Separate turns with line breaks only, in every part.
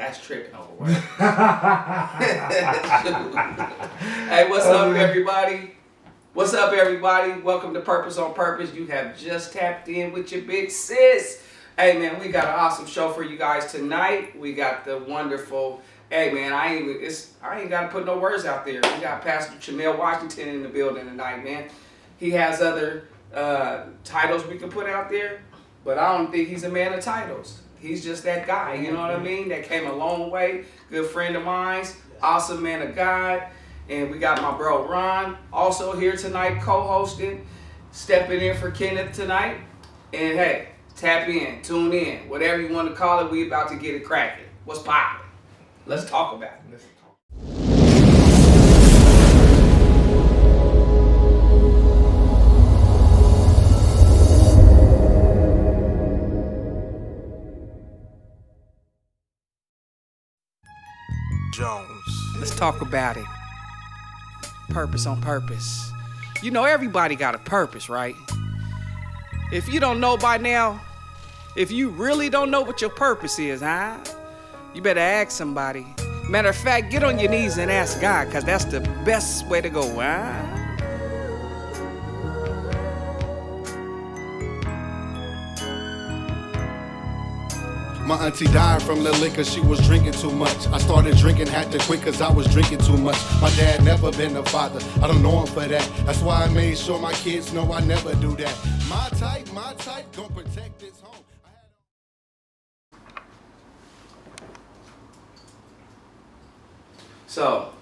That's tripping over words. Hey, what's up, everybody? What's up, everybody? Welcome to Purpose on Purpose. You have just tapped in with your big sis. Hey, man, we got an awesome show for you guys tonight. We got the wonderful. Hey, man, I ain't got to put no words out there. We got Pastor Treneil Washington in the building tonight, man. He has other titles we can put out there, but I don't think he's a man of titles. He's just that guy, you know what I mean? That came a long way. Good friend of mine, awesome man of God. And we got my bro Ron also here tonight, co-hosting, stepping in for Kenneth tonight. And hey, tap in, tune in, whatever you want to call it. We about to get it cracking. What's poppin'? Let's talk about it.
Jones.
Let's talk about it. Purpose on purpose. You know, everybody got a purpose, right? If you don't know by now, if you really don't know what your purpose is, huh? You better ask somebody. Matter of fact, get on your knees and ask God, because that's the best way to go, huh?
My auntie died from the liquor, she was drinking too much. I started drinking, had to quit cause I was drinking too much. My dad never been a father, I don't know him for that. That's why I made sure my kids know I never do that. My type, gon' protect this home.
So,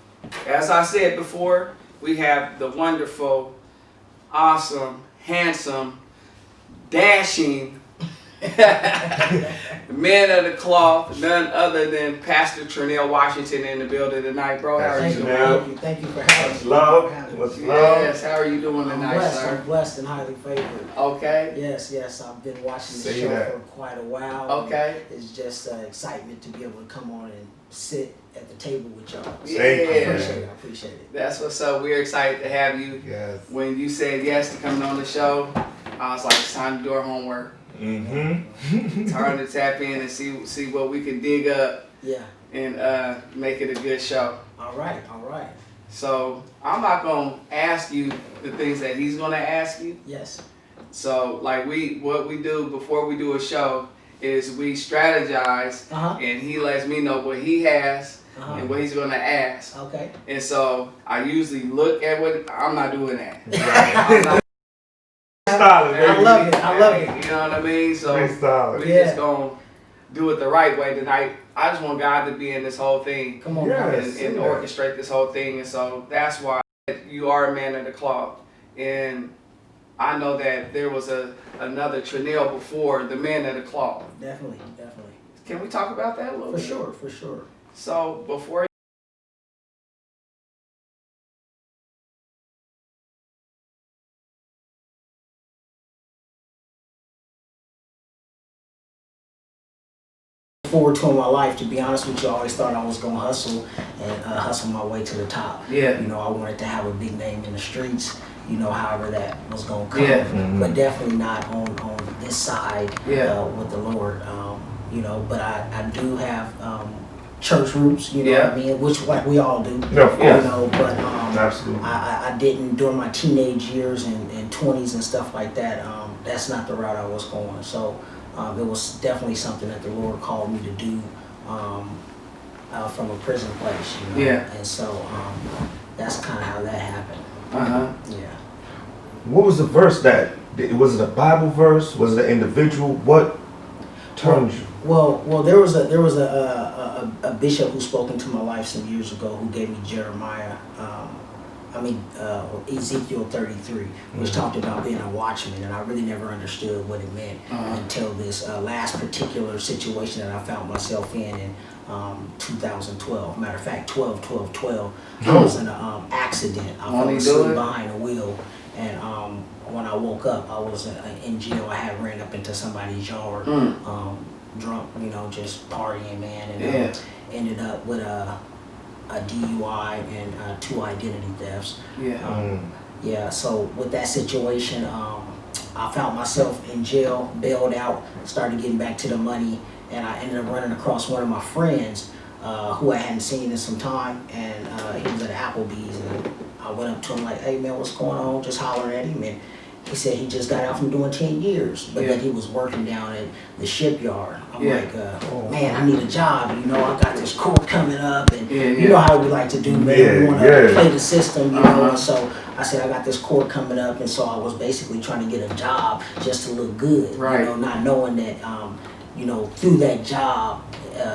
as I said before, we have the wonderful, awesome, handsome, dashing man of the cloth, none other than Pastor Treneil Washington in the building tonight. Bro, how are you doing?
Thank you for having me.
What's love?
Yes, how are you doing tonight, sir?
I'm blessed and highly favored.
Okay.
Yes, I've been watching the
Say
show
that.
for quite a while.
Okay.
It's just excitement to be able to come on and sit at the table with y'all. So
Yeah.
I appreciate it.
That's what's up. We're excited to have you.
Yes.
When you said yes to coming on the show, I was like, it's time to do our homework.
Mm-hmm.
Time to tap in and see what we can dig up
Yeah.
and make it a good show.
All right.
So I'm not gonna ask you the things that he's gonna ask you.
Yes.
So like what we do before we do a show is we strategize, and he lets me know what he has and what he's gonna ask.
Okay.
And so I usually look at what I'm not doing that.
Right.
I'm not,
Styling, baby.
I love it.
You know what I mean? So
Great styling.
we just gonna do it the right way tonight. I just want God to be in this whole thing.
Come on,
Yes.
and orchestrate this whole thing, and so that's why you are a man of the cloth. And I know that there was another Treneil before the man of the cloth.
Definitely.
Can we talk about that a little bit?
For sure.
So before
Forward to in my life, to be honest with you, I always thought I was gonna hustle and hustle my way to the top.
Yeah.
You know, I wanted to have a big name in the streets. You know, however that was gonna come,
Yeah.
but definitely not on this side with the Lord. You know, but I do have church roots. You know what I mean, which like we all do.
Yeah, of course.
You know, but
Absolutely.
I didn't during my teenage years and 20s and stuff like that. That's not the route I was going. So. It was definitely something that the Lord called me to do from a prison place, you know?
Yeah.
And so that's kind of how that happened. Yeah.
What was the verse that, was it a Bible verse? Was it an individual? What turned you?
Well, there was a bishop who spoke into my life some years ago who gave me Jeremiah. Ezekiel 33, which talked about being a watchman, and I really never understood what it meant until this last particular situation that I found myself in 2012. Matter of fact, 12. I was in an accident. I fell asleep behind a wheel, and when I woke up, I was in jail. I had ran up into somebody's yard, drunk, you know, just partying, man, and ended up with a DUI and 2 identity thefts.
Yeah.
So with that situation, I found myself in jail, bailed out, started getting back to the money, and I ended up running across one of my friends who I hadn't seen in some time, and he was at Applebee's, and I went up to him like, hey man, what's going on? Just hollering at him, and he said he just got out from doing 10 years, but then he was working down at the shipyard. I'm like, man, I need a job, you know, I got this court coming up, and you know how we like to do, man, we want to play the system, you know, and so I said, I got this court coming up, and so I was basically trying to get a job just to look good, you know, not knowing that, you know, through that job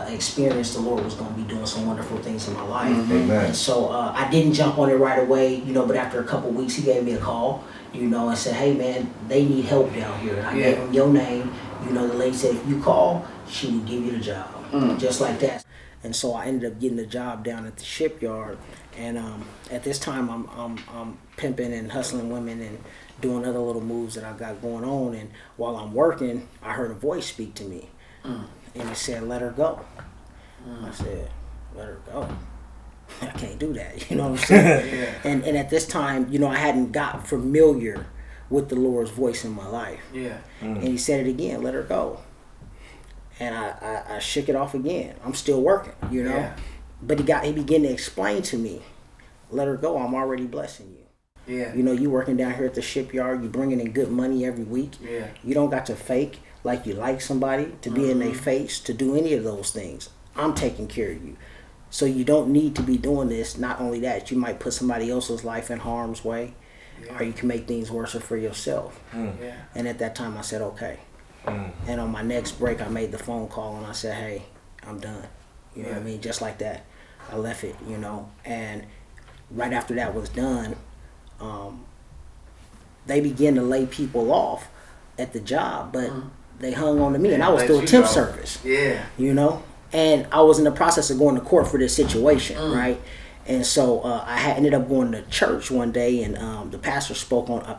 experience, the Lord was going to be doing some wonderful things in my life. And so I didn't jump on it right away, you know, but after a couple weeks, he gave me a call, you know, and said, hey man, they need help down here. And I gave him your name. You know, the lady said, if you call, she would give you the job. Just like that. And so I ended up getting the job down at the shipyard. And at this time, I'm pimping and hustling women and doing other little moves that I got going on. And while I'm working, I heard a voice speak to me. And it said, let her go. I said, let her go? I can't do that, you know what I'm saying? And at this time, you know, I hadn't got familiar with the Lord's voice in my life. And he said it again, let her go. And I shook it off again. I'm still working, you know? But he began to explain to me, let her go, I'm already blessing you. You know, you working down here at the shipyard, you bringing in good money every week. You don't got to fake like you like somebody, to be in their face, to do any of those things. I'm taking care of you. So you don't need to be doing this. Not only that, you might put somebody else's life in harm's way, or you can make things worse for yourself. And at that time I said, okay. And on my next break, I made the phone call and I said, hey, I'm done. You know what I mean? Just like that. I left it, you know. And right after that was done, they began to lay people off at the job, but they hung on to me, and I was still a temp service. You know? And I was in the process of going to court for this situation, right? And so I had ended up going to church one day, and the pastor spoke on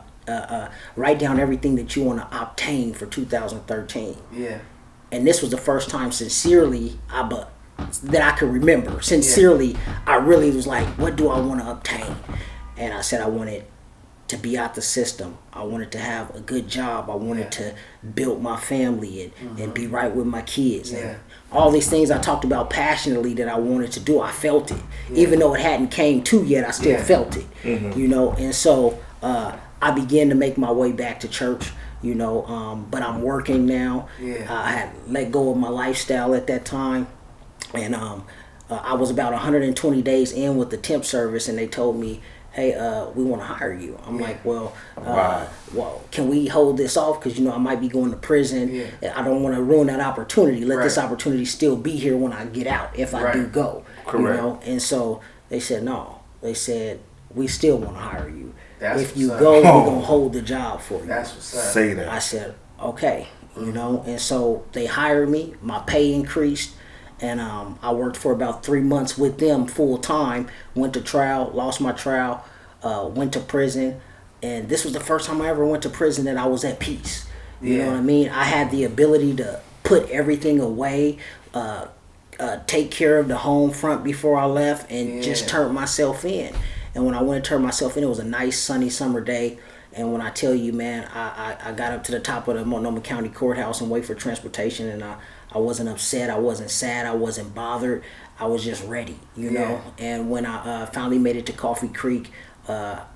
write down everything that you want to obtain for 2013. And this was the first time sincerely that I could remember. Sincerely, I really was like, what do I want to obtain? And I said I wanted to be out the system. I wanted to have a good job. I wanted to build my family and be right with my kids. And all these things I talked about passionately that I wanted to do, I felt it. Even though it hadn't came to yet, I still felt it. You know, and so I began to make my way back to church, you know, but I'm working now. I had let go of my lifestyle at that time. And I was about 120 days in with the temp service, and they told me, hey, we want to hire you. I'm like, well, can we hold this off? Because, you know, I might be going to prison. I don't want to ruin that opportunity. Let this opportunity still be here when I get out, if I do go. You know? And so they said, no. They said, we still want to hire you. If you go, we're going to hold the job for you.
That's what's up.
Say that.
I said, okay. You know, and so they hired me. My pay increased. And I worked for about 3 months with them full time. Went to trial, lost my trial, went to prison. And this was the first time I ever went to prison that I was at peace. You know what I mean? I had the ability to put everything away, take care of the home front before I left, and just turn myself in. And when I went to turn myself in, it was a nice sunny summer day. And when I tell you, man, I got up to the top of the Multnomah County Courthouse and wait for transportation, and I wasn't upset, I wasn't sad, I wasn't bothered. I was just ready, you know. And when I finally made it to Coffee Creek,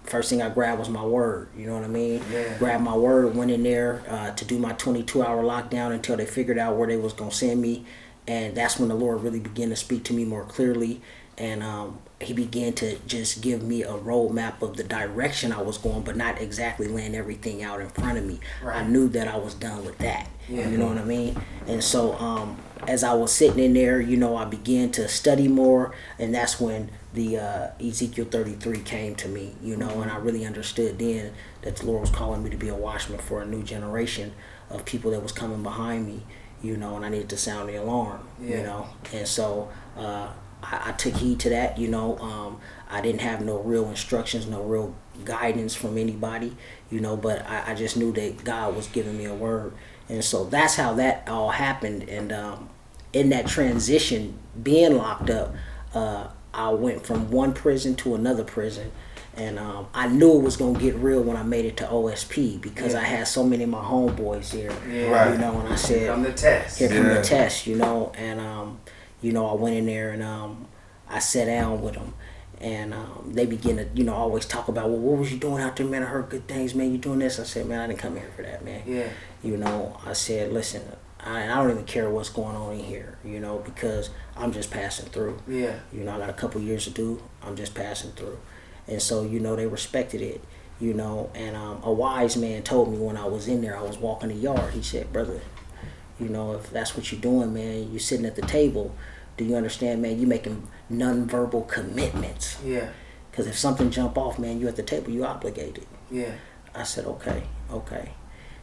first thing I grabbed was my word, you know what I mean? Grabbed my word, went in there to do my 22-hour lockdown until they figured out where they was going to send me. And that's when the Lord really began to speak to me more clearly. And he began to just give me a roadmap of the direction I was going, but not exactly laying everything out in front of me. I knew that I was done with that. You know what I mean? And so as I was sitting in there, you know, I began to study more, and that's when the Ezekiel 33 came to me, you know, and I really understood then that the Lord was calling me to be a watchman for a new generation of people that was coming behind me, you know, and I needed to sound the alarm, you know. And so I took heed to that, you know. I didn't have no real instructions, no real guidance from anybody, you know, but I just knew that God was giving me a word. And so that's how that all happened. And in that transition, being locked up, I went from one prison to another prison. And I knew it was gonna get real when I made it to OSP because I had so many of my homeboys here.
Right.
You know, and I said,
Here come the test.
Here come the test, you know. And you know, I went in there and I sat down with them. And they begin to, you know, always talk about, well, what was you doing out there, man? I heard good things, man. You doing this? I said, man, I didn't come here for that, man.
Yeah.
You know, I said, listen, I don't even care what's going on in here, you know, because I'm just passing through.
Yeah.
You know, I got a couple years to do. I'm just passing through. And so, you know, they respected it, you know. And a wise man told me when I was in there, I was walking the yard. He said, brother, you know, if that's what you're doing, man, you're sitting at the table. Do you understand, man? You making non-verbal commitments.
Yeah.
Because if something jump off, man, you at the table, you obligated.
Yeah.
I said, okay.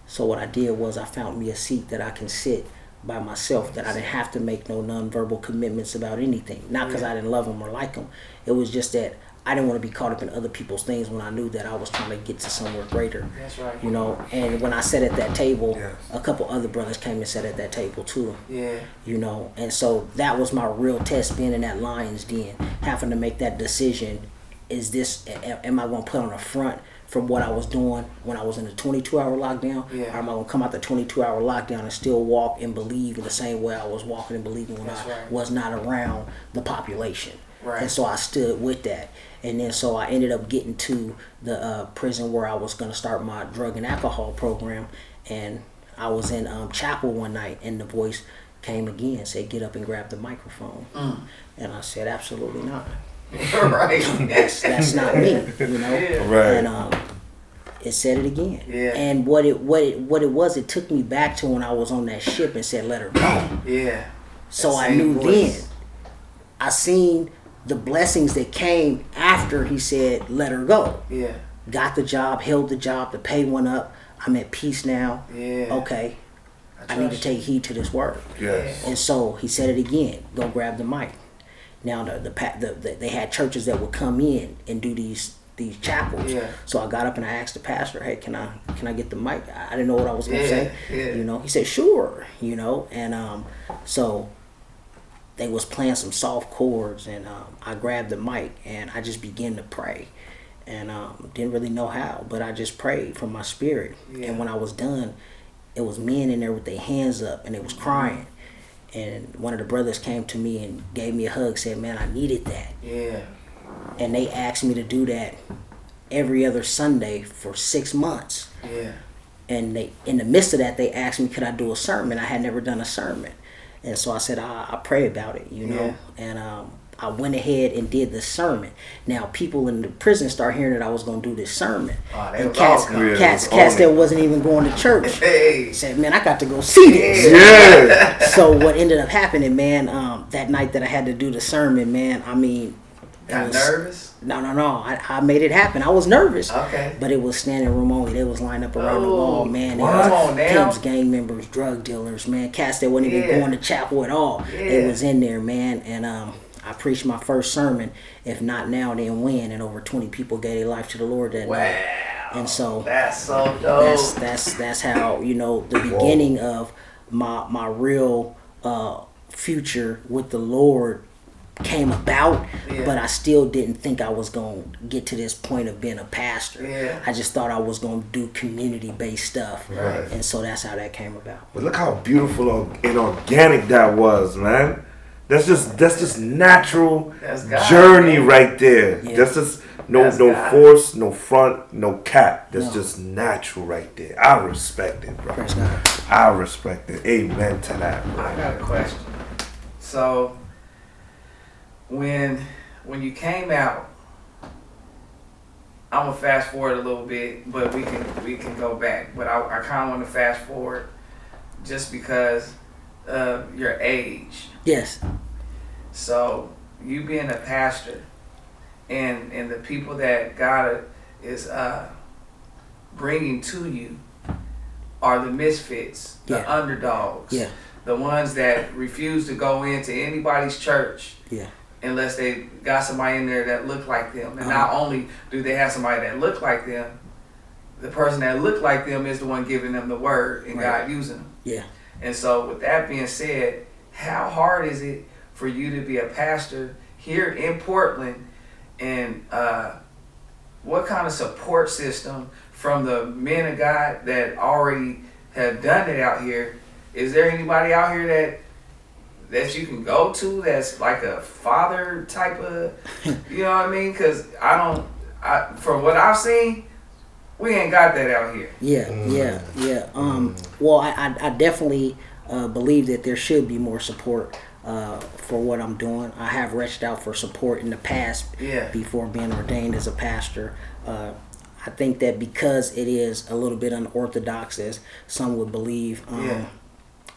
So what I did was I found me a seat that I can sit by myself, that I didn't have to make no non-verbal commitments about anything. Not because I didn't love them or like them. It was just that I didn't want to be caught up in other people's things when I knew that I was trying to get to somewhere greater.
That's right.
You know, and when I sat at that table, a couple other brothers came and sat at that table too.
Yeah.
You know, and so that was my real test, being in that lion's den, having to make that decision. Is this, am I going to put on a front from what I was doing when I was in the 22-hour lockdown?
Yeah.
Or am I going to come out the 22-hour lockdown and still walk and believe in the same way I was walking and believing when was not around the population?
Right.
And so I stood with that. And then so I ended up getting to the prison where I was going to start my drug and alcohol program. And I was in chapel one night, and the voice came again, said, get up and grab the microphone. And I said, absolutely not.
Right.
That's not me, you know.
Yeah.
Right.
And it said it again.
Yeah.
And what it was, it took me back to when I was on that ship and said, let her go.
Yeah.
So
That
I
same
knew
voice.
then. I seen the blessings that came after he said, let her go.
Yeah.
Got the job, held the job, the pay went up. I'm at peace now.
Yeah.
Okay. I need to take heed to this word.
Yes.
And so he said it again. Go grab the mic. Now they had churches that would come in and do these chapels.
Yeah.
So I got up and I asked the pastor, hey, can I get the mic? I didn't know what I was gonna say.
Yeah.
You know, he said, sure, you know, and so they was playing some soft chords, and I grabbed the mic and I just began to pray. And didn't really know how, but I just prayed from my spirit.
Yeah.
And when I was done, it was men in there with their hands up and they was crying. And one of the brothers came to me and gave me a hug, said, man, I needed that.
Yeah.
And they asked me to do that every other Sunday for 6 months.
Yeah.
And they, in the midst of that, they asked me, could I do a sermon? I had never done a sermon. And so I said, I pray about it, you know.
Yeah.
And I went ahead and did the sermon. Now, people in the prison start hearing that I was going to do this sermon.
Oh, they
and
was all
cats
coming.
that wasn't even going to church.
Hey.
Said, man, I got to go see this.
Yeah.
So what ended up happening, man, that night that I had to do the sermon, man, I mean,
Got nervous?
No. I made it happen. I was nervous.
Okay.
But it was standing room only. They was lined up around the wall, man.
Come on now.
Pimps, gang members, drug dealers, man. Cats that wasn't even going to chapel at all. They was in there, man. And I preached my first sermon. If not now, then when? And over 20 people gave their life to the Lord that night. And so
that's so dope.
That's how, you know, the beginning of my real future with the Lord came about. But I still didn't think I was going to get to this point of being a pastor. I just thought I was going to do community-based stuff.
Right.
And so that's how that came about.
But look how beautiful and organic that was, man. That's just natural
God,
journey
man.
right there.
Yeah.
That's just no
God.
force, no front, no cap. That's
No.
just natural right there. I respect it, bro.
Praise God.
I respect it. Amen to that, bro.
I got a question. So when you came out, I'm gonna fast forward a little bit, but we can go back. But I kind of want to fast forward just because of your age.
Yes.
So you being a pastor, and the people that God is bringing to you are the misfits, the underdogs, the ones that refuse to go into anybody's church unless they got somebody in there that look like them. And not only do they have somebody that look like them, the person that look like them is the one giving them the word and God using them.
Yeah.
And so with that being said, how hard is it for you to be a pastor here in Portland and what kind of support system from the men of God that already have done it out here? Is there anybody out here that you can go to that's like a father type of, you know what I mean? Because from what I've seen, we ain't got that out here.
Yeah. Well, I definitely believe that there should be more support for what I'm doing. I have reached out for support in the past before being ordained as a pastor. I think that because it is a little bit unorthodox, as some would believe,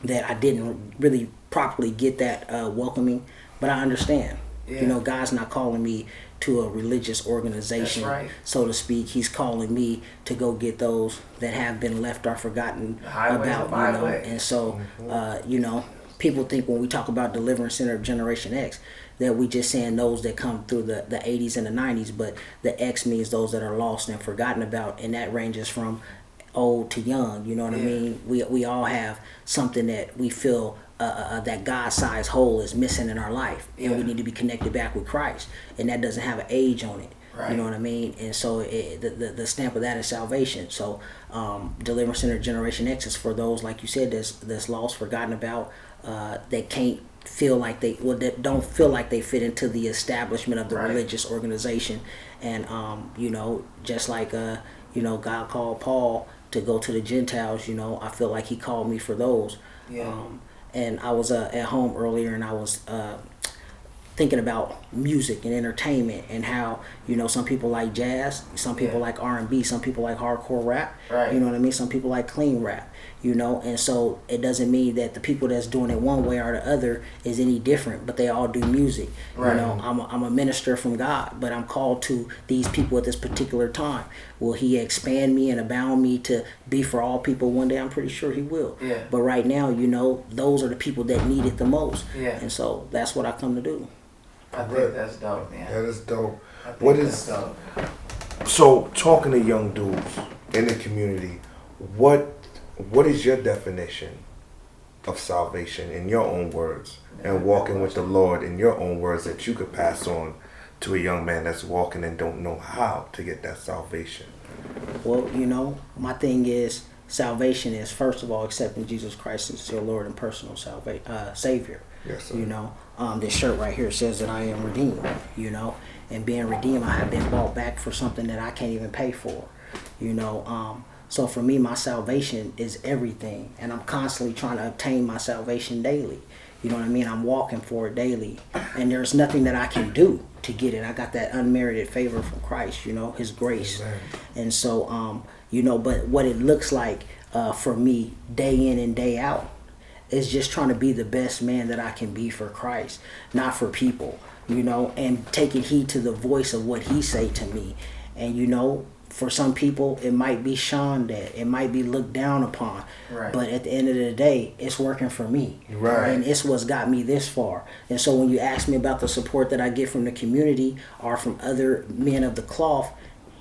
that I didn't really properly get that welcoming, but I understand. You know, God's not calling me to a religious organization, so to speak. He's calling me to go get those that have been left or forgotten about, you know. And so, you know, people think when we talk about Deliverance Center of Generation X that we just saying those that come through the 80s and the 90s, but the X means those that are lost and forgotten about, and that ranges from old to young, you know what I mean? We all have something that we feel that God-sized hole is missing in our life, and we need to be connected back with Christ, and that doesn't have an age on it. You know what I mean? And so the stamp of that is salvation. So Deliverance Center Generation X is for those, like you said, that's lost, forgotten about, that can't feel like that don't feel like they fit into the establishment of the religious organization. And you know, just like you know, God called Paul to go to the Gentiles, you know, I feel like he called me for those. And I was at home earlier, and I was thinking about music and entertainment, and how, you know, some people like jazz, some people like R&B, some people like hardcore rap, you know what I mean, some people like clean rap, you know. And so it doesn't mean that the people that's doing it one way or the other is any different, but they all do music. You know, I'm a minister from God, but I'm called to these people at this particular time. Will he expand me and abound me to be for all people one day? I'm pretty sure he will. But right now, you know, those are the people that need it the most. And so that's what I come to do.
I think that's dope, man.
That is dope.
Dope.
So talking to young dudes in the community, what is your definition of salvation in your own words, and walking with the Lord in your own words that you could pass on to a young man that's walking and don't know how to get that salvation?
Well, you know, my thing is, salvation is, first of all, accepting Jesus Christ as your Lord and personal Savior.
Yes, sir.
You know, this shirt right here says that I am redeemed, you know, and being redeemed, I have been bought back for something that I can't even pay for, you know. So for me, my salvation is everything, and I'm constantly trying to obtain my salvation daily. You know what I mean? I'm walking for it daily, and there's nothing that I can do to get it. I got that unmerited favor from Christ, you know, his grace. Amen. And so, you know, but what it looks like for me day in and day out is just trying to be the best man that I can be for Christ, not for people, you know, and taking heed to the voice of what he say to me. And, you know, for some people, it might be shunned at, it might be looked down upon, but at the end of the day, it's working for me, and it's what's got me this far. And so when you ask me about the support that I get from the community or from other men of the cloth,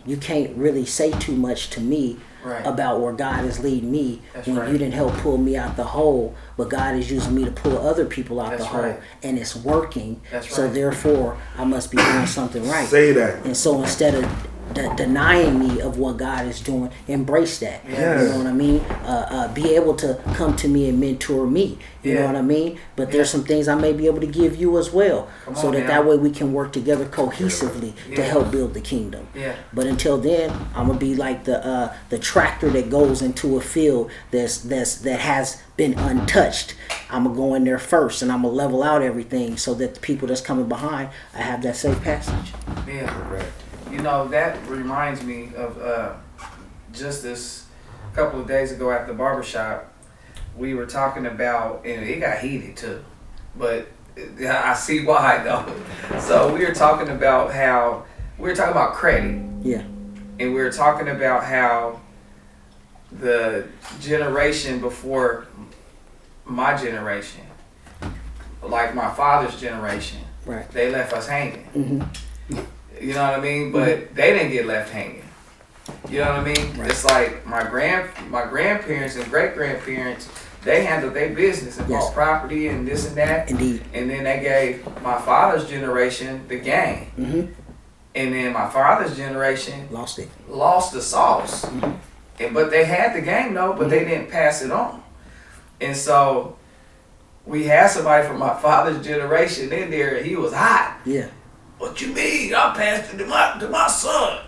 you can't really say too much to me about where God is leading me when you didn't help pull me out the hole, but God is using me to pull other people out the hole, and it's working. So therefore, I must be doing something right.
Say that.
And so instead of denying me of what God is doing, embrace that. You know what I mean? Be able to come to me and mentor me. You know what I mean? But there's some things I may be able to give you as well, so that way we can work together cohesively to help build the kingdom. But until then, I'm gonna be like the tractor that goes into a field that has been untouched. I'm gonna go in there first, and I'm gonna level out everything so that the people that's coming behind, I have that safe passage.
You know, that reminds me of just this couple of days ago at the barbershop. We were talking about, and it got heated too, but I see why though. So we were talking about credit. And we were talking about how the generation before my generation, like my father's generation, they left us hanging. You know what I mean? But they didn't get left hanging. You know what I mean? It's like my grandparents and great-grandparents, they handled their business and bought property and this and that.
Indeed.
And then they gave my father's generation the game. And then my father's generation
Lost it.
lost the sauce. But they had the game though, but they didn't pass it on. And so we had somebody from my father's generation in there, and he was hot.
Yeah.
What you mean? I passed it to my son.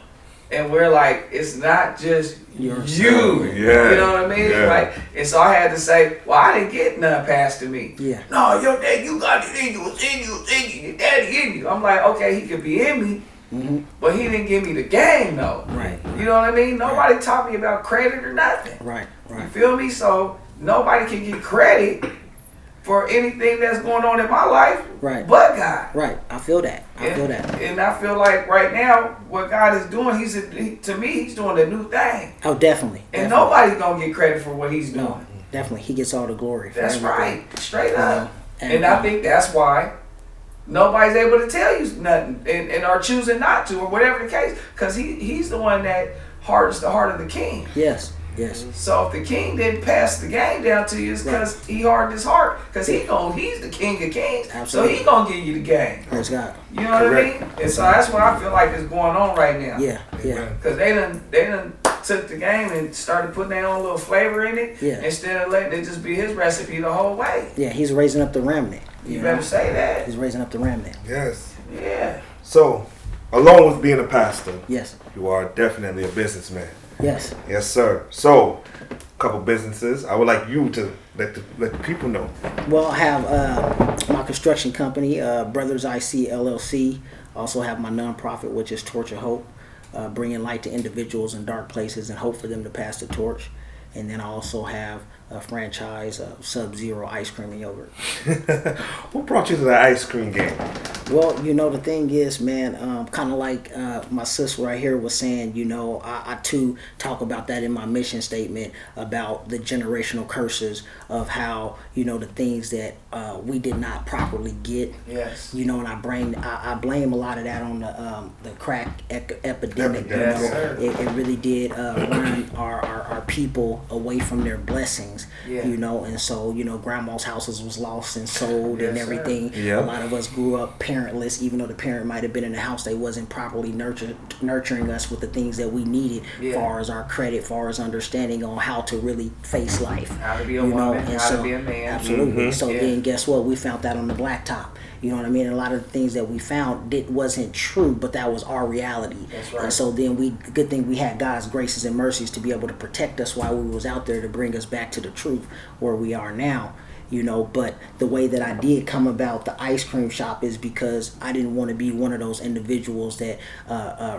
And we're like, it's not just
Your
you.
son.
Yeah.
You know what I mean?
Yeah.
Like, and so I had to say, well, I didn't get none passed to me.
Yeah.
No, your dad, you got it in you. It's in you. It's in you. Your daddy in you. I'm like, okay, he could be in me, but he didn't give me the game though.
Right.
You know what I mean? Nobody taught me about credit or nothing.
Right.
You
Right.
feel me? So nobody can get credit for anything that's going on in my life,
Right.
but God.
Right. I feel that. I feel that.
And I feel like right now, what God is doing, to me, He's doing a new thing,
Oh, definitely.
and
definitely.
nobody's gonna get credit for what He's doing.
No, definitely. He gets all the glory. For
That's
everything.
right, straight up.
And,
And I think that's why nobody's able to tell you nothing, and are choosing not to, or whatever the case, because he's the one that hardens the heart of the king.
Yes. Yes.
So if the king didn't pass the game down to you, it's because he hardened his heart. Because he's the king of kings.
Absolutely.
So he gonna give you the game.
Praise God.
You know what I mean? And so that's what I feel like is going on right now.
Yeah. Yeah.
Because they done took the game and started putting their own little flavor in it.
Yeah.
Instead of letting it just be his recipe the whole way.
Yeah. He's raising up the remnant.
You
know?
better say that.
He's raising up the remnant.
Yes.
Yeah.
So, along with being a pastor,
Yes.
you are definitely a businessman.
Yes.
Yes, sir. So, a couple businesses. I would like you to let the people know.
Well, I have my construction company, Brothers IC LLC. Also have my nonprofit, which is Torch of Hope, bringing light to individuals in dark places and hope for them to pass the torch. And then I also have a franchise of Sub-Zero ice cream and yogurt.
Who brought you to the ice cream game?
Well, you know, the thing is, man, kind of like my sister right here was saying, you know, I too talk about that in my mission statement about the generational curses of how, you know, the things that we did not properly get.
Yes.
You know, and I blame a lot of that on the crack epidemic. You
Yes,
know,
sir.
it really did run our people away from their blessings.
Yeah.
You know, and so, you know, grandma's houses was lost and sold and
Yes, sir.
everything.
Yeah.
A lot of us grew up parentless, even though the parent might have been in the house, they wasn't properly nurturing us with the things that we needed,
Yeah.
far as our credit, far as understanding on how to really face life.
How to be a
you know,
woman,
and
how to
so,
be a man.
Absolutely. So
Yeah.
then guess what? We found that on the blacktop. You know what I mean? And a lot of the things that we found wasn't true, but that was our reality.
That's right.
And so then good thing we had God's graces and mercies to be able to protect us while we was out there to bring us back to the truth where we are now. You know, but the way that I did come about the ice cream shop is because I didn't want to be one of those individuals that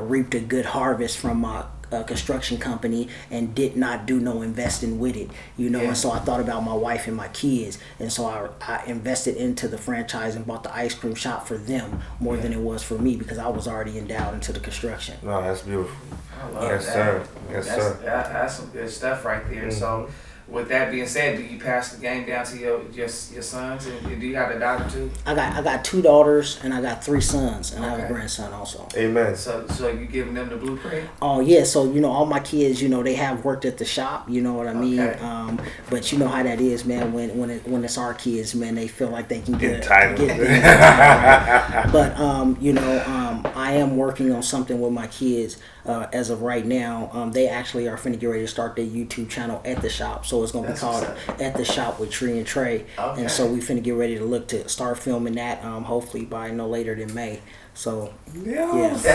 reaped a good harvest from my construction company and did not do no investing with it, you know.
Yeah.
And so I thought about my wife and my kids, and so I invested into the franchise and bought the ice cream shop for them more than it was for me because I was already endowed into the construction.
No, that's beautiful.
I love
Yes,
that.
sir. Yes, sir.
That's some good stuff right there. So, with that being said, do you pass the game down to your sons? And do you have a daughter too?
I got 2 daughters and I got 3 sons, and I have a
Okay.
grandson also.
Amen.
So you giving them the blueprint?
Oh yeah, so you know all my kids, you know, they have worked at the shop, you know what I mean.
Okay.
But you know how that is, man. When it's our kids, man, they feel like they can get
Entitled.
right? But you know, I am working on something with my kids as of right now. They actually are finna get ready to start their YouTube channel at the shop, so it's gonna
That's
be called
what's
At the Shop with Tree and Trey.
Okay.
And so we finna get ready to look to start filming that hopefully by no later than May. So
Yeah. Say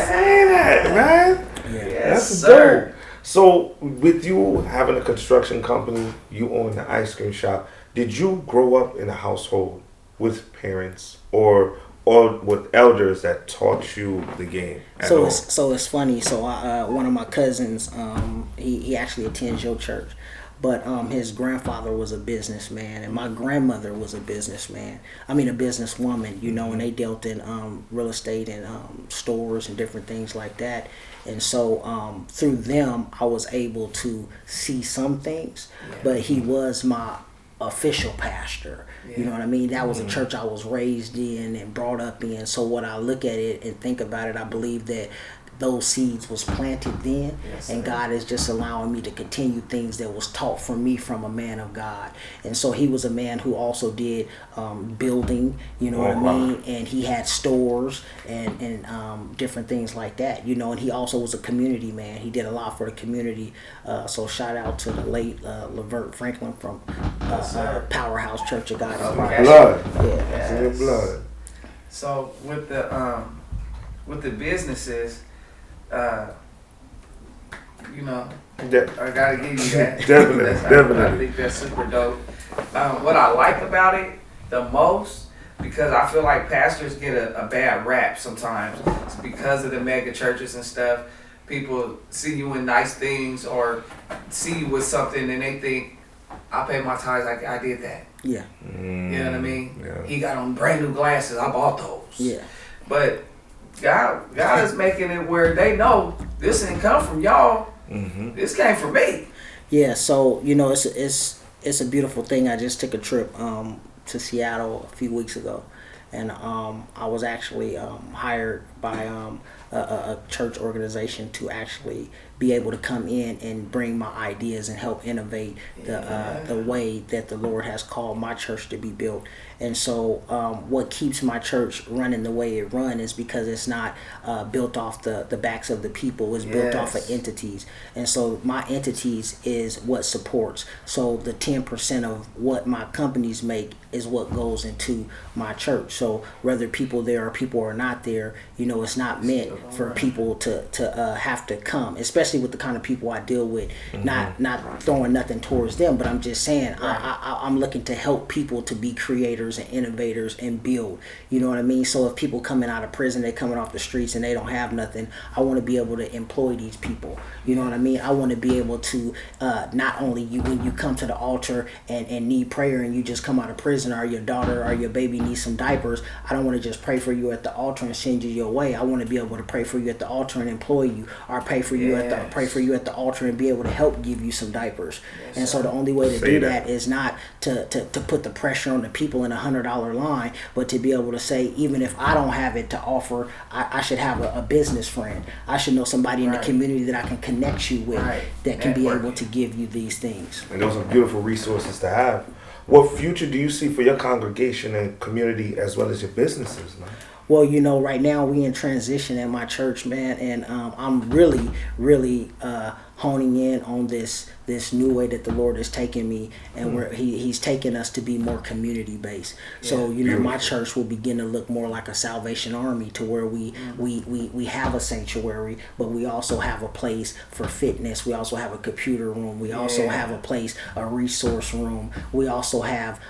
that, man.
yeah.
Yes,
That's
sir.
dope. So, with you having a construction company, you own the ice cream shop. Did you grow up in a household with parents or with elders that taught you the game? At all?
So it's funny. So one of my cousins, he actually attends your church, but his grandfather was a businessman, and my grandmother was a businessman. I mean, a businesswoman, you know, and they dealt in real estate and stores and different things like that. And so through them, I was able to see some things, but he was my official pastor. You know what I mean? That was a church I was raised in and brought up in. So when I look at it and think about it, I believe that those seeds was planted then,
Yes,
and
sir.
God is just allowing me to continue things that was taught from me from a man of God. And so he was a man who also did building, you know what I mean, and he had stores and different things like that, you know, and he also was a community man. He did a lot for the community. So shout out to the late Levert Franklin from Powerhouse Church of God in Christ.
Blood.
Yeah.
It's in your blood.
So with the businesses, you know,
Yeah.
I gotta give you that.
Definitely,
I
definitely.
think that's super dope. What I like about it the most, because I feel like pastors get a bad rap sometimes. It's because of the mega churches and stuff. People see you in nice things or see you with something and they think, I paid my tithes, I did that.
Yeah.
You know what I mean?
Yeah.
He got on brand new glasses, I bought those.
Yeah.
But God is making it where they know this didn't come from y'all.
Mm-hmm.
This came from me.
Yeah, so you know, it's a beautiful thing. I just took a trip to Seattle a few weeks ago, and I was actually hired by a church organization to actually be able to come in and bring my ideas and help innovate the way that the Lord has called my church to be built. And so what keeps my church running the way it runs is because it's not built off the backs of the people. It's built off of entities. And so my entities is what supports. So the 10% of what my companies make is what goes into my church. So whether people there or people are not there, you know, it's not meant for people to have to come, especially with the kind of people I deal with. Not throwing nothing towards them, but I'm just saying I'm looking to help people to be creators and innovators and build. You know what I mean? So if people coming out of prison, they coming off the streets and they don't have nothing, I want to be able to employ these people. You know what I mean? I want to be able to not only when you come to the altar and need prayer and you just come out of prison, or your daughter or your baby needs some diapers, I don't want to just pray for you at the altar and send you your way. I want to be able to pray for you at the altar and employ you, or pray for you at the altar and be able to help give you some diapers. And so the only way to do that is not to put the pressure on the people in $100 line, but to be able to say, even if I don't have it to offer, I should have a business friend. I should know somebody in the community that I can connect you with that can be able to give you these things.
And those are beautiful resources to have. What future do you see for your congregation and community as well as your businesses, man?
Well, you know, right now we in transition at my church, man, and I'm really honing in on this new way that the Lord is taking me, and where he's taking us to be more community based. So you know, my church will begin to look more like a Salvation Army, to where we have a sanctuary, but we also have a place for fitness. We also have a computer room. We also have a place, a resource room. We also have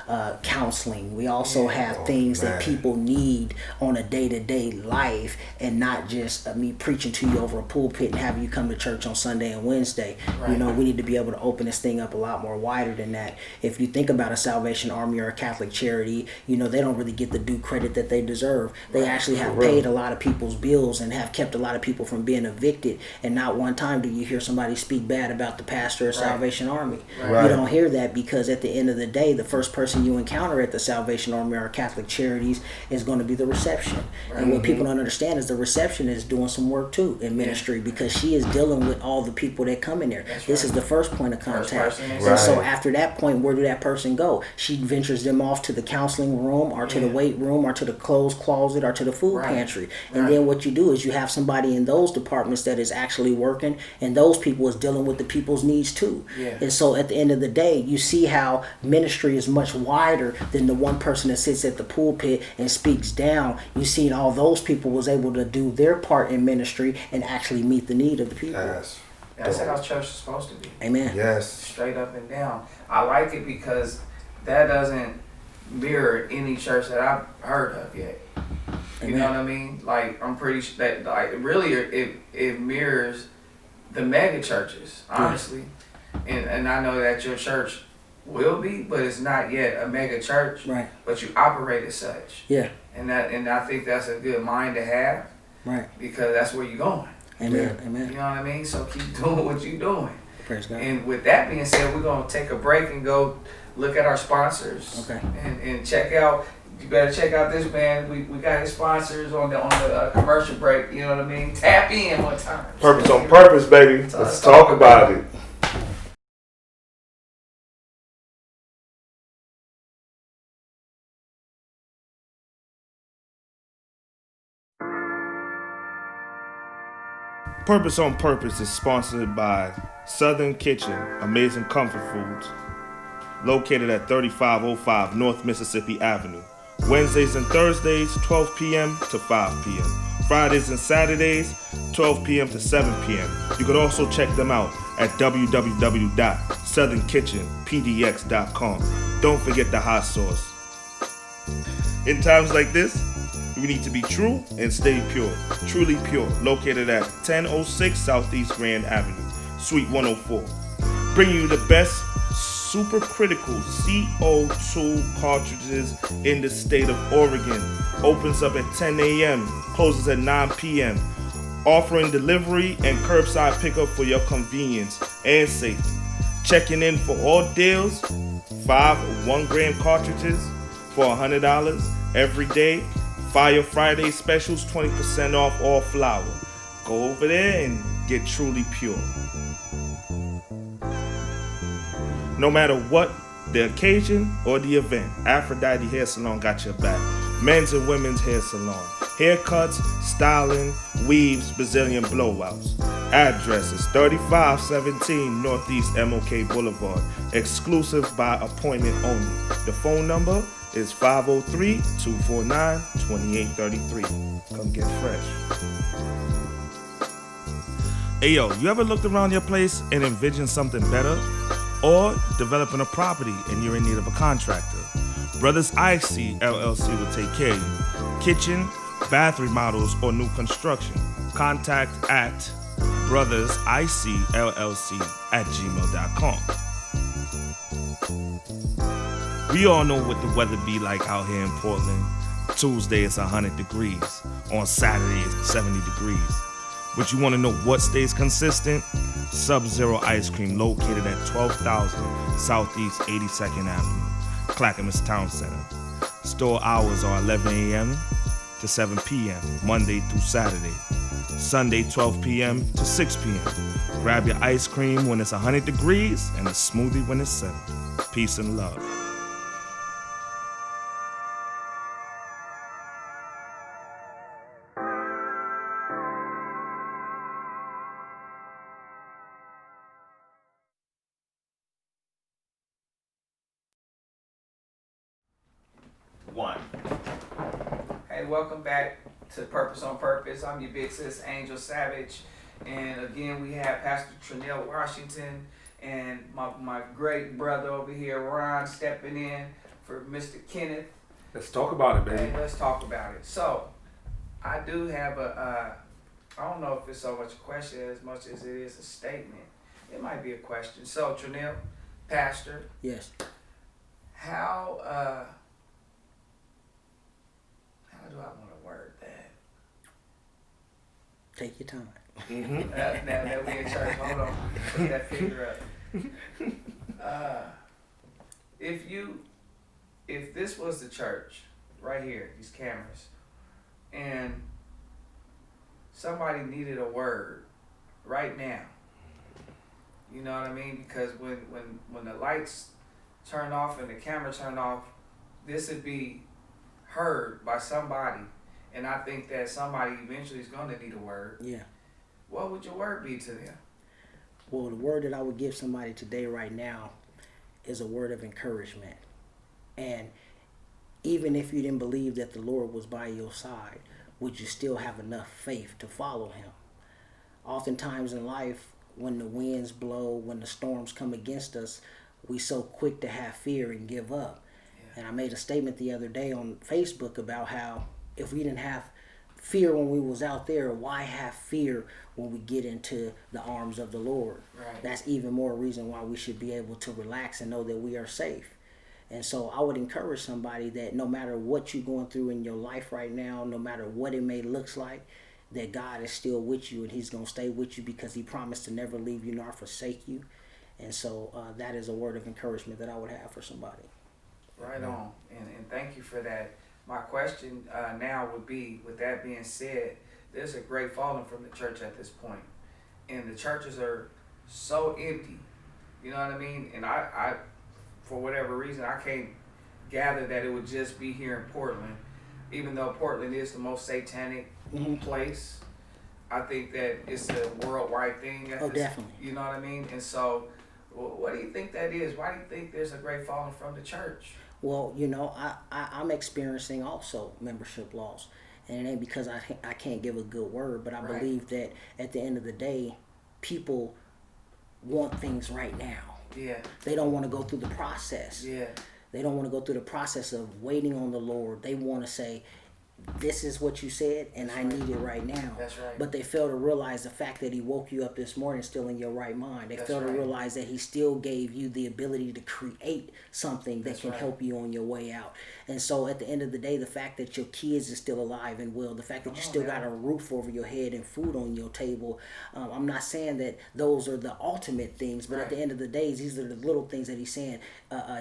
counseling. We also have things that people need on a day-to-day life, and not just me preaching to you over a pulpit and having you come to church on Sunday and Wednesday. You know, we need to be able to open this thing up a lot more wider than that. If you think about a Salvation Army or a Catholic charity, you know, they don't really get the due credit that they deserve. They actually have paid a lot of people's bills and have kept a lot of people from being evicted, and not one time do you hear somebody speak bad about the pastor of Salvation Army. You don't hear that, because at the end of the day, the first person you encounter at the Salvation Army or Catholic charities is going to be the reception. And what people don't understand is the reception is doing some work too in ministry, because she is dealing with all the people that come in there. This is the first point of contact. And so after that point, where do that person go? She ventures them off to the counseling room, or to the weight room, or to the clothes closet, or to the food pantry. And then what you do is you have somebody in those departments that is actually working, and those people is dealing with the people's needs too. And so at the end of the day, you see how ministry is much wider than the one person that sits at the pulpit and speaks down. You see all those people was able to do their part in ministry and actually meet the need of the people.
That's how church is supposed to be.
Amen.
Yes.
Straight up and down. I like it because that doesn't mirror any church that I've heard of yet. You know what I mean? Like, I'm pretty sure that, like, really it mirrors the mega churches, honestly. And I know that your church will be, but it's not yet a mega church.
Right.
But you operate as such.
Yeah.
And I think that's a good mind to have.
Right.
Because that's where you're going.
Amen. Amen.
You know what I mean? So keep doing what you're doing.
Praise God.
And with that being said, we're going to take a break and go look at our sponsors.
Okay.
And check out. You better check out this man. We got his sponsors on the commercial break. You know what I mean? Tap in one time.
Purpose on purpose, baby. Let's talk about it. Purpose on Purpose is sponsored by Southern Kitchen, Amazing Comfort Foods, located at 3505 North Mississippi Avenue. Wednesdays and Thursdays, 12 p.m. to 5 p.m. Fridays and Saturdays, 12 p.m. to 7 p.m. You can also check them out at www.southernkitchenpdx.com. Don't forget the hot sauce. In times like this, we need to be true and stay pure. Truly Pure, located at 1006 Southeast Grand Avenue, Suite 104. Bringing you the best supercritical CO2 cartridges in the state of Oregon. Opens up at 10 a.m., closes at 9 p.m. Offering delivery and curbside pickup for your convenience and safety. Checking in for all deals, 5 1-gram cartridges for $100 every day. Fire Friday specials, 20% off all flour. Go over there and get Truly Pure. No matter what the occasion or the event, Aphrodite Hair Salon got your back. Men's and women's hair salon. Haircuts, styling, weaves, Brazilian blowouts. Address is 3517 Northeast MLK Boulevard. Exclusive by appointment only. The phone number is 503-249-2833. Come get fresh. Hey yo, you ever looked around your place and envisioned something better? Or developing a property and you're in need of a contractor? Brothers IC LLC will take care of you. Kitchen, bath remodels, or new construction. Contact at brothersicllc@gmail.com. We all know what the weather be like out here in Portland. Tuesday it's 100 degrees. On Saturday it's 70 degrees. But you want to know what stays consistent? Sub-Zero Ice Cream, located at 12,000 Southeast 82nd Avenue, Clackamas Town Center. Store hours are 11 a.m. to 7 p.m., Monday through Saturday. Sunday, 12 p.m. to 6 p.m. Grab your ice cream when it's 100 degrees and a smoothie when it's 70. Peace and love. One.
Hey, welcome back to Purpose on Purpose. I'm your big sis, Angel Savage. And again, we have Pastor Treneil Washington and my great brother over here, Ron, stepping in for Mr. Kenneth.
Let's talk about it, baby.
Hey, let's talk about it. So, I do have I don't know if it's so much a question as much as it is a statement. It might be a question. So, Treneil, Pastor.
Yes.
How do I want to word that?
Take your time.
Now that we in church, hold on. Put that finger up. If this was the church, right here, these cameras, and somebody needed a word right now, you know what I mean? Because when the lights turn off and the camera turn off, this would be heard by somebody, and I think that somebody eventually is going to need a word.
Yeah.
What would your word be to them?
Well, the word that I would give somebody today, right now, is a word of encouragement. And even if you didn't believe that the Lord was by your side, would you still have enough faith to follow him? Oftentimes in life, when the winds blow, when the storms come against us, we so quick to have fear and give up. And I made a statement the other day on Facebook about how if we didn't have fear when we was out there, why have fear when we get into the arms of the Lord?
Right.
That's even more reason why we should be able to relax and know that we are safe. And so I would encourage somebody that no matter what you're going through in your life right now, no matter what it may look like, that God is still with you and he's going to stay with you because he promised to never leave you nor forsake you. And so that is a word of encouragement that I would have for somebody.
Right on, and thank you for that. My question now would be, with that being said, there's a great falling from the church at this point, and the churches are so empty. You know what I mean? And I for whatever reason, I can't gather that it would just be here in Portland, even though Portland is the most satanic place. I think that it's a worldwide thing.
Definitely.
You know what I mean? And so, what do you think that is? Why do you think there's a great falling from the church?
Well, I'm experiencing also membership loss. And it ain't because I can't give a good word, but I believe that at the end of the day, people want things right now.
Yeah.
They don't want to go through the process.
Yeah.
They don't want to go through the process of waiting on the Lord. They want to say, this is what you said, and I need it right now.
That's right.
But they fail to realize the fact that he woke you up this morning still in your right mind. They fail to realize that he still gave you the ability to create something that can help you on your way out. And so at the end of the day, the fact that your kids is still alive and well, the fact that you still got a roof over your head and food on your table, I'm not saying that those are the ultimate things, but at the end of the day, these are the little things that he's saying.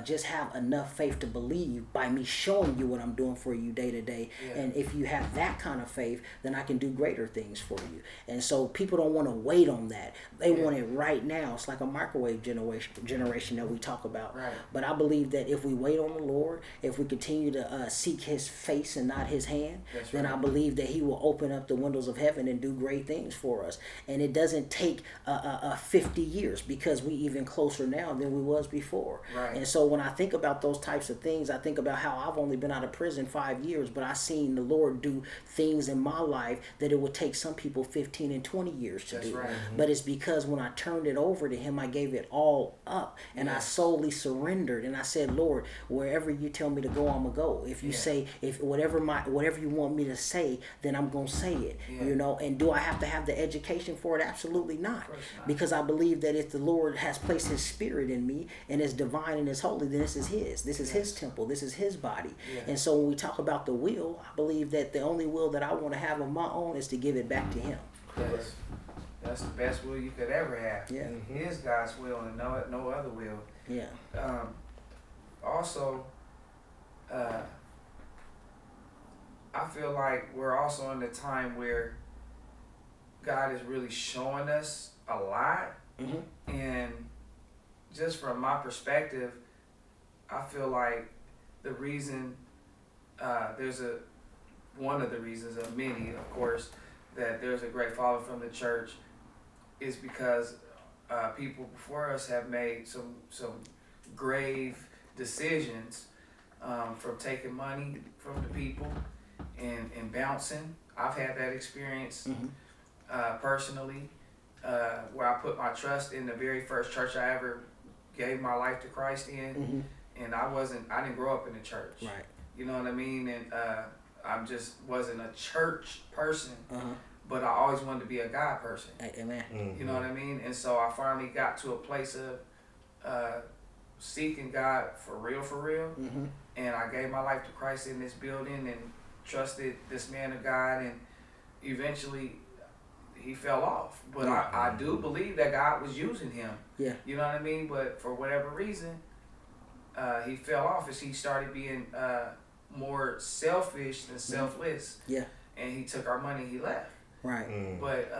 Just have enough faith to believe by me showing you what I'm doing for you day to day. And if you have that kind of faith, then I can do greater things for you. And so people don't want to wait on that. They want it right now. It's like a microwave generation that we talk about.
Right.
But I believe that if we wait on the Lord, if we continue to seek his face and not his hand, then I believe that he will open up the windows of heaven and do great things for us. And it doesn't take 50 years, because we even closer now than we was before.
Right.
And so when I think about those types of things, I think about how I've only been out of prison 5 years, but I've seen the Lord do things in my life that it would take some people 15 and 20 years to do.
Right.
But it's because when I turned it over to him, I gave it all up, and I solely surrendered, and I said, Lord, wherever you tell me to go, I'm gonna go. If you say, if whatever you want me to say, then I'm gonna say it. And do I have to have the education for it? Absolutely not. Because I believe that if the Lord has placed his spirit in me and is divine and is holy, then this is his temple, this is his body. And so when we talk about the will, I believe that the only will that I want to have of my own is to give it back to him.
That's the best will you could ever have.
Yeah.
Is God's will and no other will.
Yeah.
Also, I feel like we're also in the time where God is really showing us a lot. And just from my perspective, I feel like the reason one of the reasons of many, of course, that there's a great falling from the church is because people before us have made some grave decisions from taking money from the people and bouncing. I've had that experience personally, where I put my trust in the very first church I ever gave my life to Christ in, and I didn't grow up in the church.
Right.
You know what I mean? And I just wasn't a church person, but I always wanted to be a God person.
Amen.
You know what I mean? And so I finally got to a place of seeking God for real. And I gave my life to Christ in this building and trusted this man of God, and eventually he fell off. But I do believe that God was using him.
Yeah.
You know what I mean? But for whatever reason, he fell off as he started being more selfish than selfless.
Yeah.
And he took our money, he left.
Right.
But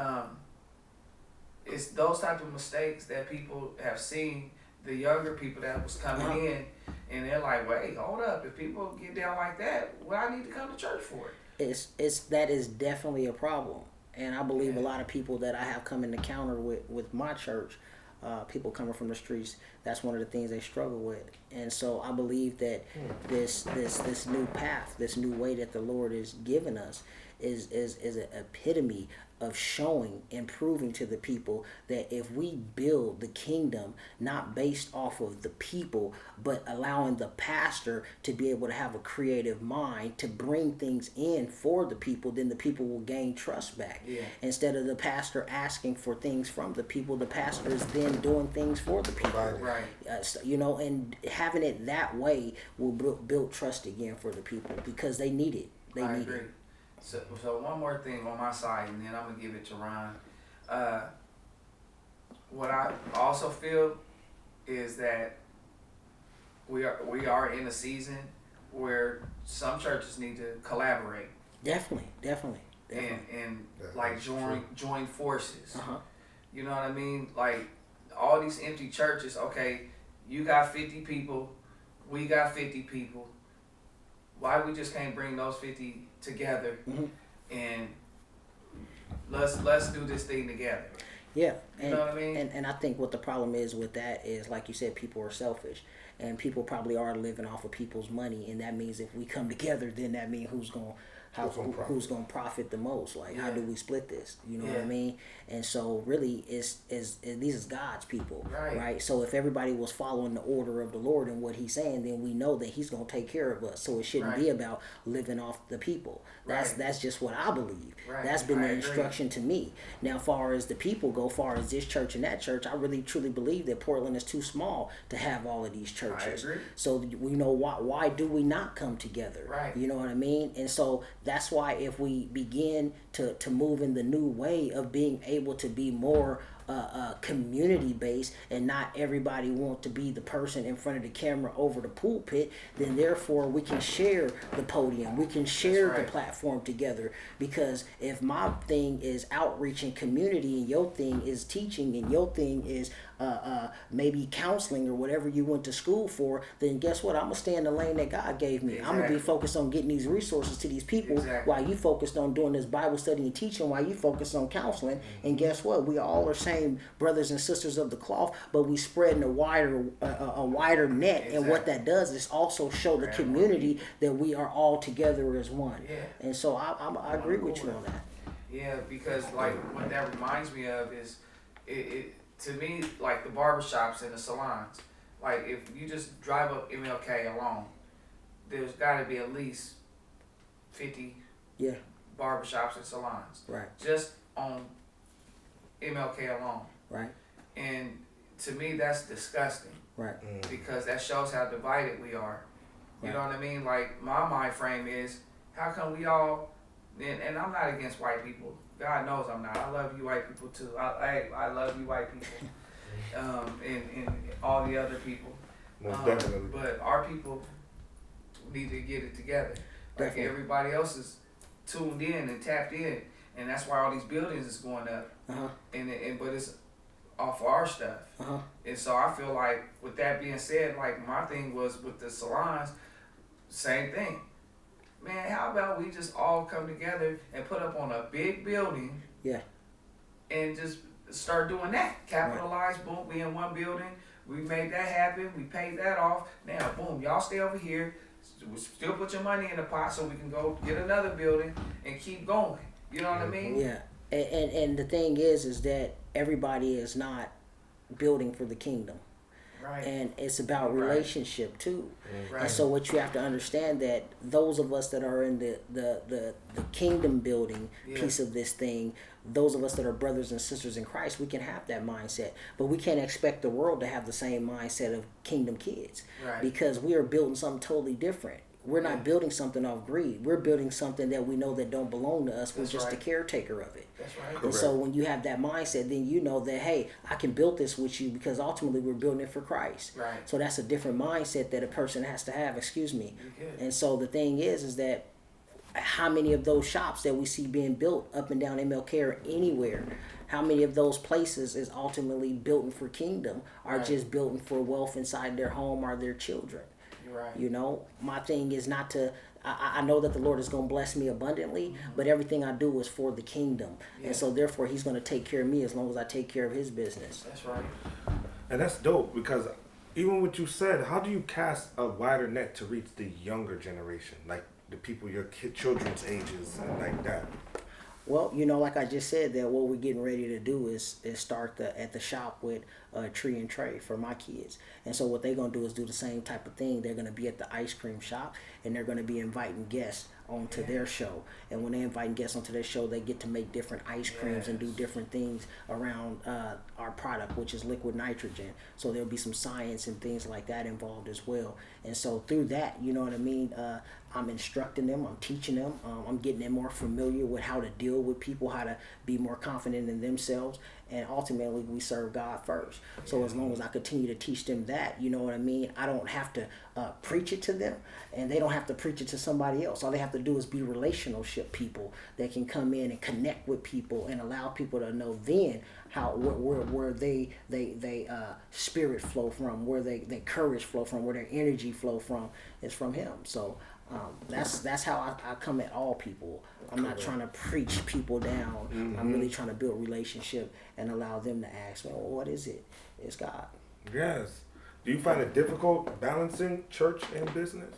it's those type of mistakes that people have seen, the younger people that was coming in, and they're like, wait, hold up, if people get down like that, what I need to come to church for?
That is definitely a problem. And I believe a lot of people that I have come in encounter with my church, people coming from the streets, that's one of the things they struggle with. And so I believe that this new path, this new way that the Lord is giving us is an epitome of showing and proving to the people that if we build the kingdom not based off of the people, but allowing the pastor to be able to have a creative mind to bring things in for the people, then the people will gain trust back. Instead of the pastor asking for things from the people, the pastor is then doing things for the people.
Right.
And having it that way will build trust again for the people, because they need it.
I agree. So one more thing on my side, and then I'm gonna give it to Ron. What I also feel is that we are in a season where some churches need to collaborate
Definitely.
and
That
like
is
join forces.
Uh-huh.
You know what I mean? Like all these empty churches. Okay, you got 50 people, we got 50 people. Why we just can't bring those 50 together and let's do this thing together?
Yeah,
You know what I mean?
And I think what the problem is with that is, like you said, people are selfish, and people probably are living off of people's money, and that means if we come together, then that means who's gonna profit the most? Like, how do we split this? You know what I mean? And so really, is these is God's people, right? So if everybody was following the order of the Lord and what He's saying, then we know that He's gonna take care of us. So it shouldn't be about living off the people. That's just what I believe. That's been the instruction to me. Now, far as the people go, far as this church and that church, I really truly believe that Portland is too small to have all of these churches.
I agree.
So we know why do we not come together?
Right.
You know what I mean? And so that's why if we begin to move in the new way of being able to be more community based and not everybody want to be the person in front of the camera over the pulpit, then therefore we can share the podium, we can share the platform together. Because if my thing is outreach and community and your thing is teaching and your thing is maybe counseling or whatever you went to school for, then guess what? I'm gonna stay in the lane that God gave me. I'm gonna be focused on getting these resources to these people while you focused on doing this Bible study and teaching, while you focused on counseling. And guess what? We all are saying brothers and sisters of the cloth, but we spreading a wider net. And what that does is also show the community that we are all together as one. And so I agree with you on that.
Yeah, because like what that reminds me of is it to me, like the barbershops and the salons. Like if you just drive up MLK alone, there's got to be at least 50 barbershops and salons.
Right.
Just on MLK alone.
Right.
And to me, that's disgusting.
Right.
Because that shows how divided we are. You know what I mean? Like my mind frame is, how come we all, and I'm not against white people. God knows I'm not. I love you white people too. I love you white people. And all the other people.
Most definitely.
But our people need to get it together. Like everybody else is tuned in and tapped in. And that's why all these buildings is going up. But it's off our stuff. And so I feel like, with that being said, like my thing was with the salons, same thing. Man, how about we just all come together and put up on a big building and just start doing that. Capitalize, boom, we in one building. We made that happen. We paid that off. Now, boom, y'all stay over here. Still put your money in the pot so we can go get another building and keep going. You know what I mean?
Yeah. And the thing is that everybody is not building for the kingdom.
Right.
And it's about relationship too.
Right.
And so what you have to understand, that those of us that are in the kingdom building piece of this thing, those of us that are brothers and sisters in Christ, we can have that mindset. But we can't expect the world to have the same mindset of kingdom kids. Right. Because we are building something totally different. We're not building something off greed. We're building something that we know that don't belong to us. We're just the caretaker of it.
That's right.
And so when you have that mindset, then you know that, hey, I can build this with you because ultimately we're building it for Christ.
Right.
So that's a different mindset that a person has to have, And so the thing is that how many of those shops that we see being built up and down MLK or anywhere, how many of those places is ultimately built for kingdom, are just built for wealth inside their home or their children?
Right.
You know, my thing is not to, I know that the Lord is going to bless me abundantly, but everything I do is for the kingdom. And so therefore He's going to take care of me as long as I take care of His business.
That's right.
And that's dope, because even what you said, how do you cast a wider net to reach the younger generation? Like the people your children's ages and like that?
Well, you know, like I just said, that what we're getting ready to do is start at the shop with Tree and Tray for my kids. And so what they're going to do is do the same type of thing. They're going to be at the ice cream shop, and they're going to be inviting guests onto their show. And when they invite guests onto their show, they get to make different ice creams and do different things around our product, which is liquid nitrogen. So there'll be some science and things like that involved as well. And so through that, you know what I mean, I'm instructing them, I'm teaching them, I'm getting them more familiar with how to deal with people, how to be more confident in themselves. and ultimately we serve God first. So as long as I continue to teach them that, you know what I mean, I don't have to preach it to them, and they don't have to preach it to somebody else. All they have to do is be relationship people that can come in and connect with people and allow people to know then how where they spirit flow from, where they courage flow from, where their energy flow from is from Him. So that's how I come at all people. I'm not trying to preach people down. I'm really trying to build relationship and allow them to ask me, well, what is it? It's God.
Yes. Do you find it difficult balancing church and business?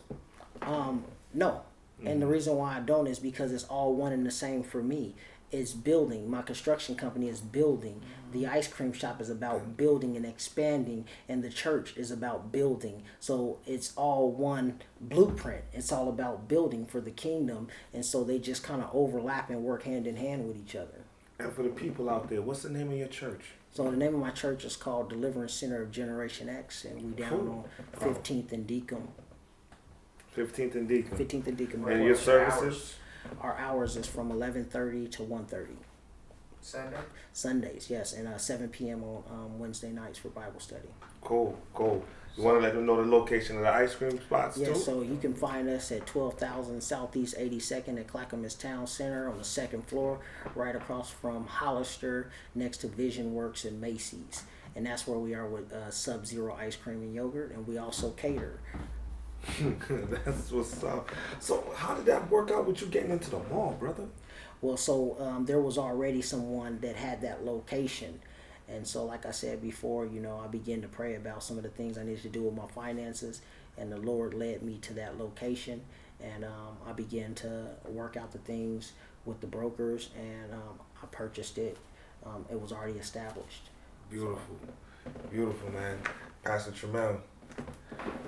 No. And the reason why I don't is because it's all one and the same for me. It's building. My construction company is building. The ice cream shop is about building and expanding, and the church is about building. So it's all one blueprint. It's all about building for the kingdom, and so they just kind of overlap and work hand in hand with each other.
And for the people out there, what's the name of your church?
So the name of my church is called Deliverance Center of Generation X, and we down on 15th and Deacon.
15th and Deacon.
15th and Deacon.
And your services?
Our hours is from 11:30 to 1:30.
Sunday?
Sundays, yes, and 7 p.m. on Wednesday nights for Bible study.
Cool. You want to let them know the location of the ice cream spots too?
Yes, so you can find us at 12,000 Southeast 82nd at Clackamas Town Center on the second floor, right across from Hollister, next to Vision Works and Macy's. And that's where we are with Sub-Zero ice cream and yogurt, and we also cater.
That's what's up. So how did that work out with you getting into the mall, brother?
Well, so there was already someone that had that location. And so, like I said before, I began to pray about some of the things I needed to do with my finances. And the Lord led me to that location. And I began to work out the things with the brokers. And I purchased it. It was already established.
Beautiful. Beautiful, man. Pastor Treneil,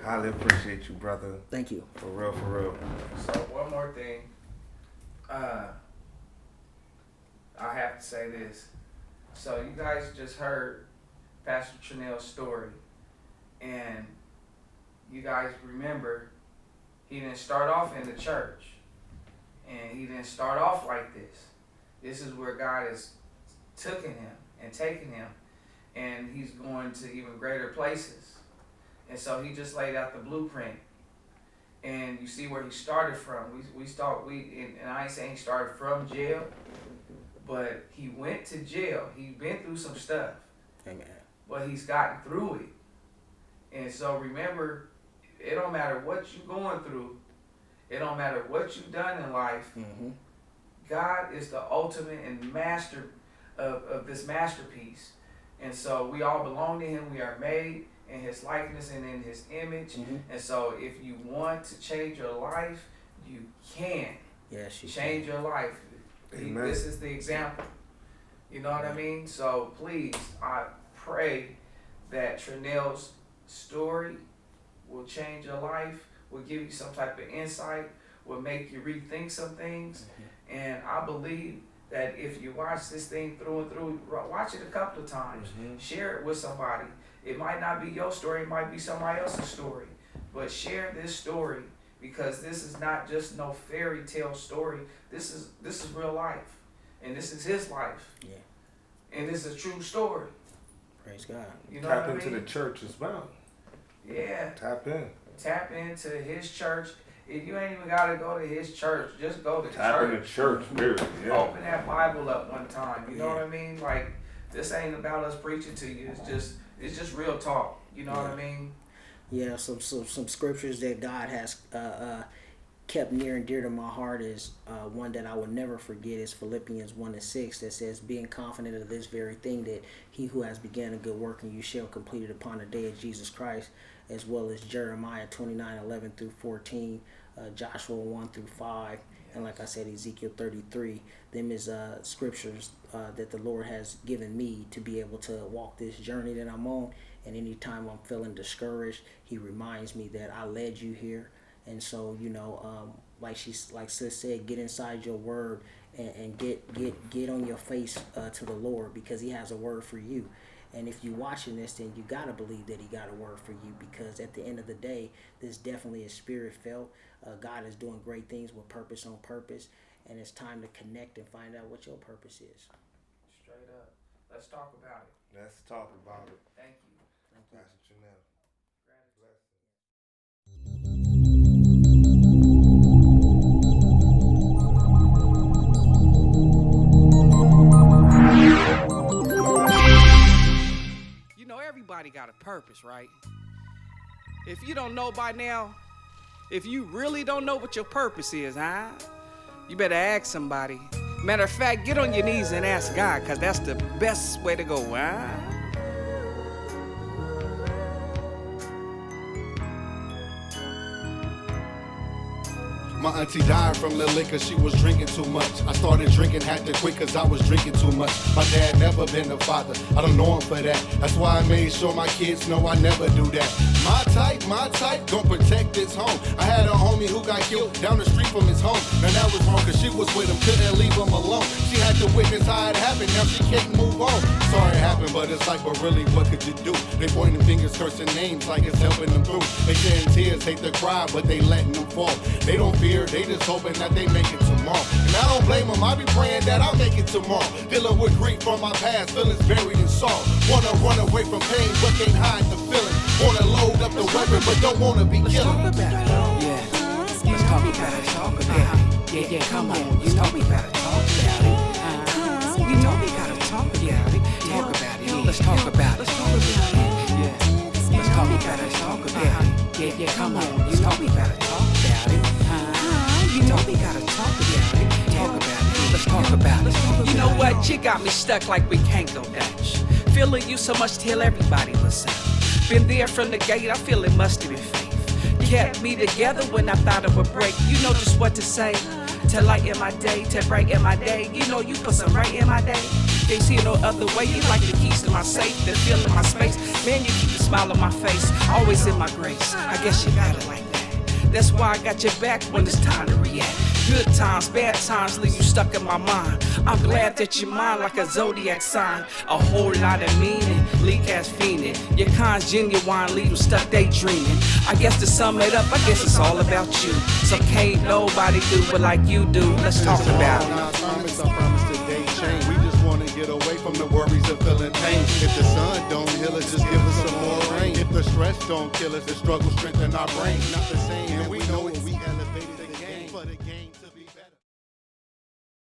highly appreciate you, brother.
Thank you.
For real.
So one more thing. I have to say this. So you guys just heard Pastor Treneil's story, and you guys remember he didn't start off in the church, and he didn't start off like this. This is where God has taken him, and he's going to even greater places. And so he just laid out the blueprint, and you see where he started from. And I ain't saying he started from jail, but he went to jail. He's been through some stuff.
Amen.
But he's gotten through it. And so remember, it don't matter what you're going through. It don't matter what you've done in life.
Mm-hmm.
God is the ultimate and master of this masterpiece. And so we all belong to him. We are made in his likeness and in his image. Mm-hmm. And so if you want to change your life, you can.
Yes, you
change your life.
Amen.
This is the example. You know what I mean? So please, I pray that Treneil's story will change your life, will give you some type of insight, will make you rethink some things. Mm-hmm. And I believe that if you watch this thing through and through, watch it a couple of times, share it with somebody. It might not be your story, it might be somebody else's story, but share this story, because this is not just no fairy tale story. This is real life, and this is his life. Yeah. And this is a true story.
Praise God.
You know
Tap
what
into
I mean?
the church as well.
Yeah.
Tap
into his church. If you ain't even gotta go to his church, just go to church.
Tap into church, period. Yeah.
Open that Bible up one time. You know what I mean? Like, this ain't about us preaching to you. It's just real talk. You know what I mean?
Yeah, some scriptures that God has kept near and dear to my heart is one that I will never forget is Philippians 1:6 that says, being confident of this very thing, that he who has begun a good work in you shall complete it upon the day of Jesus Christ, as well as Jeremiah 29:11 through 14, Joshua 1 through 5, and like I said, Ezekiel 33. Them is scriptures that the Lord has given me to be able to walk this journey that I'm on. And anytime I'm feeling discouraged, he reminds me that I led you here. And so, like sis said, get inside your word and get on your face to the Lord, because he has a word for you. And if you're watching this, then you got to believe that he got a word for you, because at the end of the day, this definitely is spirit felt. God is doing great things with purpose on purpose, and it's time to connect and find out what your purpose is.
Straight up. Let's talk about it.
Let's talk about it.
Thank you.
Thank you.
Pastor Treneil.
Gratitude. You know, everybody got a purpose, right? If you don't know by now, if you really don't know what your purpose is, huh? You better ask somebody. Matter of fact, get on your knees and ask God, because that's the best way to go, huh?
My auntie died from the liquor, she was drinking too much. I started drinking, had to quit cause I was drinking too much. My dad never been a father, I don't know him for that. That's why I made sure my kids know I never do that. My type, gon' protect his home. I had a homie who got killed down the street from his home. Now that was wrong cause she was with him, couldn't leave him alone. She had to witness how it happened, now she can't move on. Sorry it happened, but it's like, but really what could you do? They pointing fingers, cursing names like it's helping them through. They shedding tears, hate to cry, but they letting them fall. They don't fear, they just hoping that they make it tomorrow. And I don't blame them, I be praying that I'll make it tomorrow. Dealing with grief from my past, feelings buried in sorrow. Wanna run away from pain, but can't hide the feeling. Wanna load up the weapon, but don't wanna be
Let's
killing.
talk about it. Yeah. Let's talk about it. Talk about it. Yeah, come on. You know we gotta talk about it. You know we gotta talk about it. Talk about it. Let's talk about it. Let's talk about it. Yeah. Let's talk about it. Talk about it. Yeah, come on. You know we gotta talk about it. You know we gotta talk about it. Talk about it. Let's talk about it. You know what? You got me stuck like we can't go Dutch. Feeling you so much till everybody was out. Been there from the gate, I feel it must have been faith. Kept me together when I thought it would break. You know just what to say. To lighten my day, to brighten my day. You know you put some right in my day. Can't see it no other way. You like the keys to my safe, the feel in my space. Man, you keep the smile on my face, always in my grace. I guess you got it like that. That's why I got your back when it's time to react. Good times, bad times leave you stuck in my mind. I'm glad that you're mine like a zodiac sign. A whole lot of meaning, leak ass fiending. Your kind's genuine, leave them stuck daydreaming. I guess to sum it up, I guess it's all about you. So can't nobody do it like you do. Let's talk about it.
I promise today change. We just wanna get away from the worries of feeling pain. If the sun don't heal us, just give us some more rain. If the stress don't kill us, the struggle strengthen our brain. Not the same, and we know it. We elevated the game for the game to be.